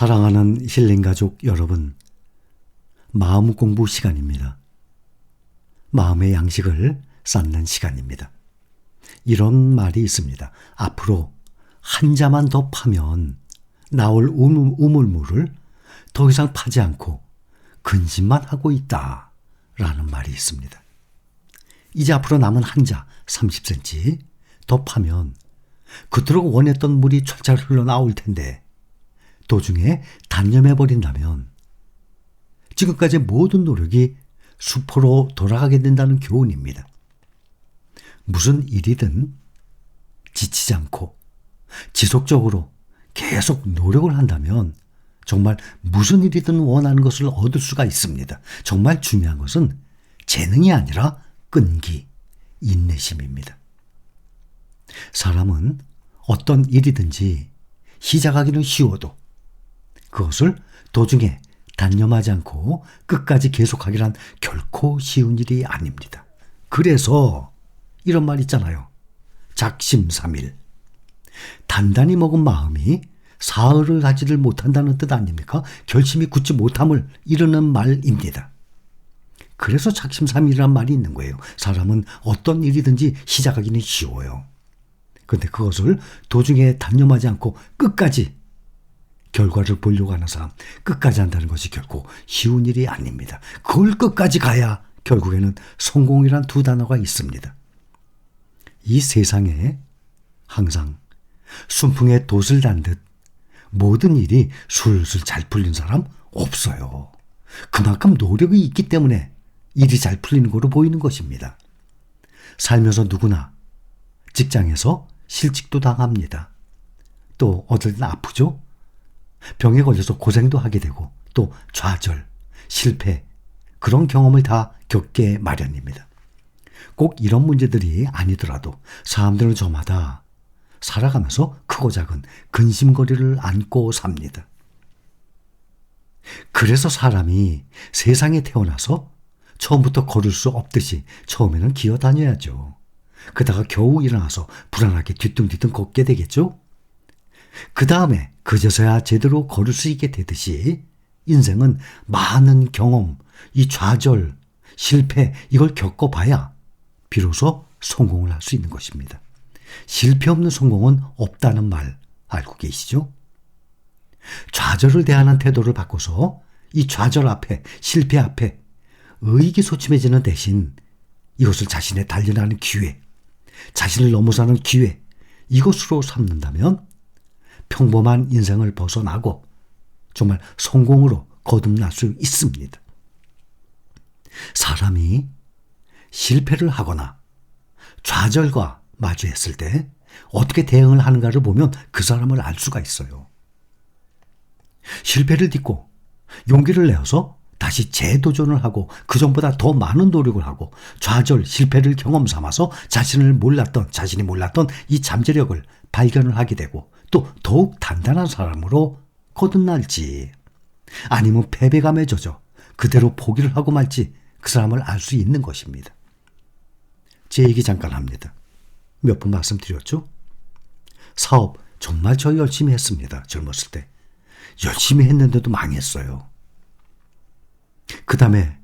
사랑하는 힐링가족 여러분, 마음 공부 시간입니다. 마음의 양식을 쌓는 시간입니다. 이런 말이 있습니다. 앞으로 한 자만 더 파면 나올 우물물을 더 이상 파지 않고 근심만 하고 있다 라는 말이 있습니다. 이제 앞으로 남은 한 자 30cm 더 파면 그토록 원했던 물이 철철 흘러나올 텐데 도중에 단념해버린다면 지금까지의 모든 노력이 수포로 돌아가게 된다는 교훈입니다. 무슨 일이든 지치지 않고 지속적으로 계속 노력을 한다면 정말 무슨 일이든 원하는 것을 얻을 수가 있습니다. 정말 중요한 것은 재능이 아니라 끈기, 인내심입니다. 사람은 어떤 일이든지 시작하기는 쉬워도 그것을 도중에 단념하지 않고 끝까지 계속하기란 결코 쉬운 일이 아닙니다. 그래서 이런 말 있잖아요. 작심삼일. 단단히 먹은 마음이 사흘을 하지를 못한다는 뜻 아닙니까? 결심이 굳지 못함을 이르는 말입니다. 그래서 작심삼일이란 말이 있는 거예요. 사람은 어떤 일이든지 시작하기는 쉬워요. 그런데 그것을 도중에 단념하지 않고 끝까지 결과를 보려고 하는 사람, 끝까지 한다는 것이 결코 쉬운 일이 아닙니다. 그걸 끝까지 가야 결국에는 성공이란 두 단어가 있습니다. 이 세상에 항상 순풍에 돛을 단 듯 모든 일이 술술 잘 풀린 사람 없어요. 그만큼 노력이 있기 때문에 일이 잘 풀리는 거로 보이는 것입니다. 살면서 누구나 직장에서 실직도 당합니다. 또 어떨 아프죠? 병에 걸려서 고생도 하게 되고 또 좌절, 실패 그런 경험을 다 겪게 마련입니다. 꼭 이런 문제들이 아니더라도 사람들은 저마다 살아가면서 크고 작은 근심거리를 안고 삽니다. 그래서 사람이 세상에 태어나서 처음부터 걸을 수 없듯이 처음에는 기어다녀야죠. 그러다가 겨우 일어나서 불안하게 뒤뚱뒤뚱 걷게 되겠죠? 그 다음에 그제서야 제대로 걸을 수 있게 되듯이 인생은 많은 경험, 이 좌절, 실패 이걸 겪어봐야 비로소 성공을 할 수 있는 것입니다. 실패 없는 성공은 없다는 말 알고 계시죠? 좌절을 대하는 태도를 바꿔서 이 좌절 앞에, 실패 앞에 의기소침해지는 대신 이것을 자신의 단련하는 기회, 자신을 넘어서는 기회 이것으로 삼는다면 평범한 인생을 벗어나고 정말 성공으로 거듭날 수 있습니다. 사람이 실패를 하거나 좌절과 마주했을 때 어떻게 대응을 하는가를 보면 그 사람을 알 수가 있어요. 실패를 딛고 용기를 내어서 다시 재도전을 하고 그전보다 더 많은 노력을 하고 좌절, 실패를 경험 삼아서 자신이 몰랐던 이 잠재력을 발견을 하게 되고 또 더욱 단단한 사람으로 거듭날지 아니면 패배감에 젖어 그대로 포기를 하고 말지 그 사람을 알 수 있는 것입니다. 제 얘기 잠깐 합니다. 몇 번 말씀드렸죠? 사업 정말 저 열심히 했습니다. 젊었을 때. 열심히 했는데도 망했어요. 그 다음에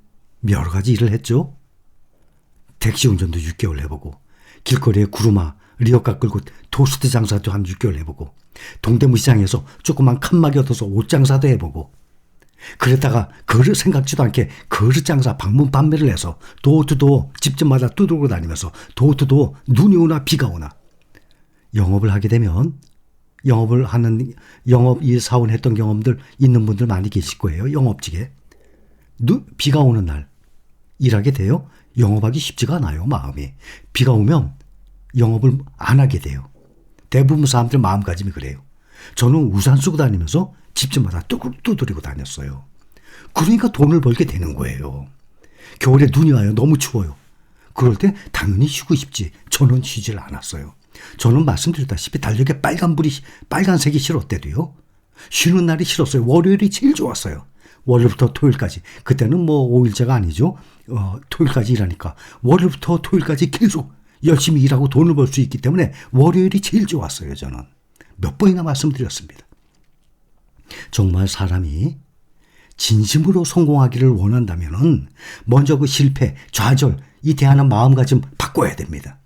여러 가지 일을 했죠. 택시 운전도 6개월 해보고 길거리에 구루마, 리어카 끌고 토스트 장사도 한 6개월 해보고 동대문 시장에서 조그만 칸막이 얻어서 옷 장사도 해보고 그랬다가 그릇 생각지도 않게 그릇 장사 방문 판매를 해서 도어투도어 집집마다 두드리고 다니면서 도어투도어 눈이 오나 비가 오나 영업을 하게 되면 영업 일 사원 했던 경험들 있는 분들 많이 계실 거예요. 영업직에 비가 오는 날 일하게 돼요. 영업하기 쉽지가 않아요. 마음이 비가 오면 영업을 안 하게 돼요. 대부분 사람들 마음가짐이 그래요. 저는 우산 쓰고 다니면서 집집마다 두드리고 다녔어요. 그러니까 돈을 벌게 되는 거예요. 겨울에 눈이 와요. 너무 추워요. 그럴 때 당연히 쉬고 싶지. 저는 쉬질 않았어요. 저는 말씀드렸다시피 달력에 빨간색이 싫었대도요. 쉬는 날이 싫었어요. 월요일이 제일 좋았어요. 월요일부터 토요일까지. 그때는 뭐 5일제가 아니죠. 토요일까지 일하니까. 월요일부터 토요일까지 계속 열심히 일하고 돈을 벌 수 있기 때문에 월요일이 제일 좋았어요. 저는. 몇 번이나 말씀드렸습니다. 정말 사람이 진심으로 성공하기를 원한다면 먼저 그 실패, 좌절, 이 대하는 마음가짐 바꿔야 됩니다.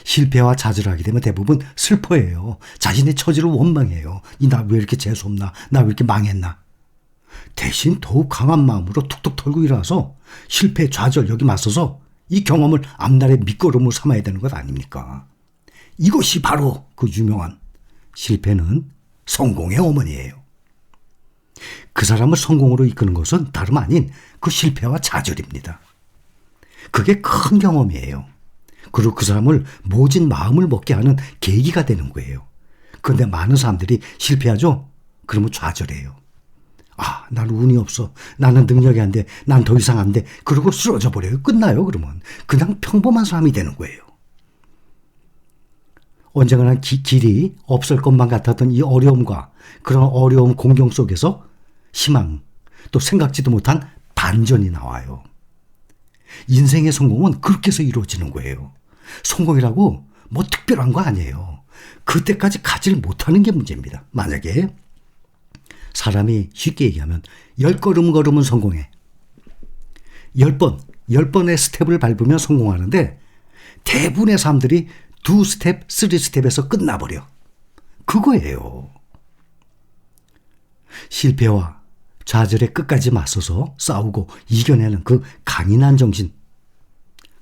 실패와 좌절하게 되면 대부분 슬퍼해요. 자신의 처지를 원망해요. 나 왜 이렇게 재수없나? 나 왜 이렇게 망했나? 대신 더욱 강한 마음으로 툭툭 털고 일어나서 실패, 좌절 여기 맞서서 이 경험을 앞날의 밑거름으로 삼아야 되는 것 아닙니까? 이것이 바로 그 유명한 실패는 성공의 어머니예요. 그 사람을 성공으로 이끄는 것은 다름 아닌 그 실패와 좌절입니다. 그게 큰 경험이에요. 그리고 그 사람을 모진 마음을 먹게 하는 계기가 되는 거예요. 그런데 많은 사람들이 실패하죠? 그러면 좌절해요. 아, 나는 운이 없어. 나는 능력이 안 돼. 난 더 이상 안 돼. 그러고 쓰러져 버려요. 끝나요, 그러면. 그냥 평범한 사람이 되는 거예요. 언젠가는 길이 없을 것만 같았던 이 어려움과 그런 어려움 공경 속에서 희망, 또 생각지도 못한 반전이 나와요. 인생의 성공은 그렇게 해서 이루어지는 거예요. 성공이라고 뭐 특별한 거 아니에요. 그때까지 가지를 못하는 게 문제입니다. 만약에 사람이 쉽게 얘기하면 10걸음 걸으면 성공해. 10번의 스텝을 밟으면 성공하는데 대부분의 사람들이 2스텝, 3스텝에서 끝나버려. 그거예요. 실패와 좌절에 끝까지 맞서서 싸우고 이겨내는 그 강인한 정신.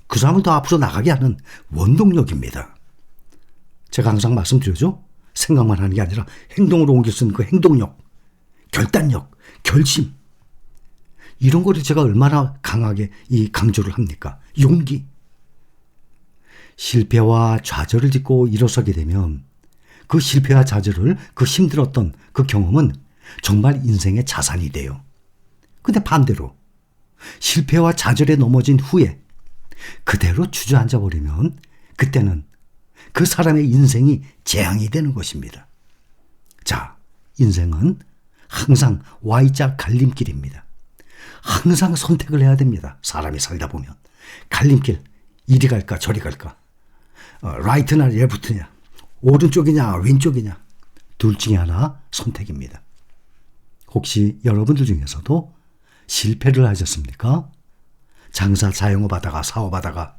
그 사람을 더 앞으로 나가게 하는 원동력입니다. 제가 항상 말씀드려죠. 생각만 하는 게 아니라 행동으로 옮길 수 있는 그 행동력, 결단력, 결심. 이런 거를 제가 얼마나 강하게 강조를 합니까? 용기. 실패와 좌절을 딛고 일어서게 되면 그 실패와 좌절을 그 힘들었던 그 경험은 정말 인생의 자산이 돼요. 근데 반대로 실패와 좌절에 넘어진 후에 그대로 주저앉아 버리면 그때는 그 사람의 인생이 재앙이 되는 것입니다. 자, 인생은 항상 Y자 갈림길입니다. 항상 선택을 해야 됩니다. 사람이 살다 보면. 갈림길, 이리 갈까 저리 갈까. 라이트나 레프트냐, 오른쪽이냐 왼쪽이냐, 둘 중에 하나 선택입니다. 혹시 여러분들 중에서도 실패를 하셨습니까? 장사 자영업하다가 사업하다가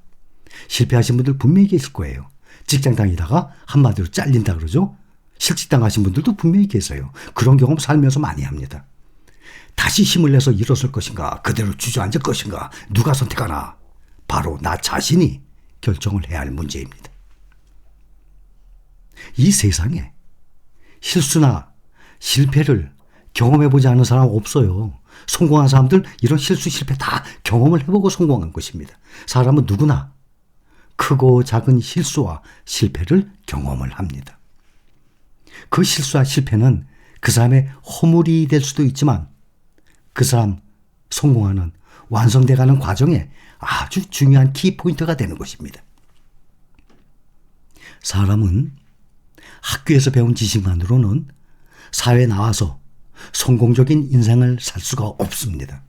실패하신 분들 분명히 계실 거예요. 직장 다니다가 한마디로 잘린다 그러죠. 실직당 하신 분들도 분명히 계세요. 그런 경험 살면서 많이 합니다. 다시 힘을 내서 일어설 것인가, 그대로 주저앉을 것인가, 누가 선택하나? 바로 나 자신이 결정을 해야 할 문제입니다. 이 세상에 실수나 실패를 경험해보지 않은 사람 없어요. 성공한 사람들 이런 실수 실패 다 경험을 해보고 성공한 것입니다. 사람은 누구나 크고 작은 실수와 실패를 경험을 합니다. 그 실수와 실패는 그 사람의 허물이 될 수도 있지만 그 사람 성공하는 완성돼가는 과정에 아주 중요한 키포인트가 되는 것입니다. 사람은 학교에서 배운 지식만으로는 사회에 나와서 성공적인 인생을 살 수가 없습니다.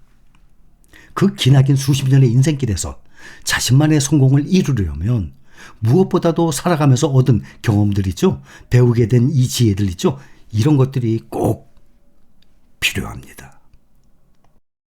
그 기나긴 수십 년의 인생길에서 자신만의 성공을 이루려면 무엇보다도 살아가면서 얻은 경험들 있죠. 배우게 된 이 지혜들 있죠. 이런 것들이 꼭 필요합니다.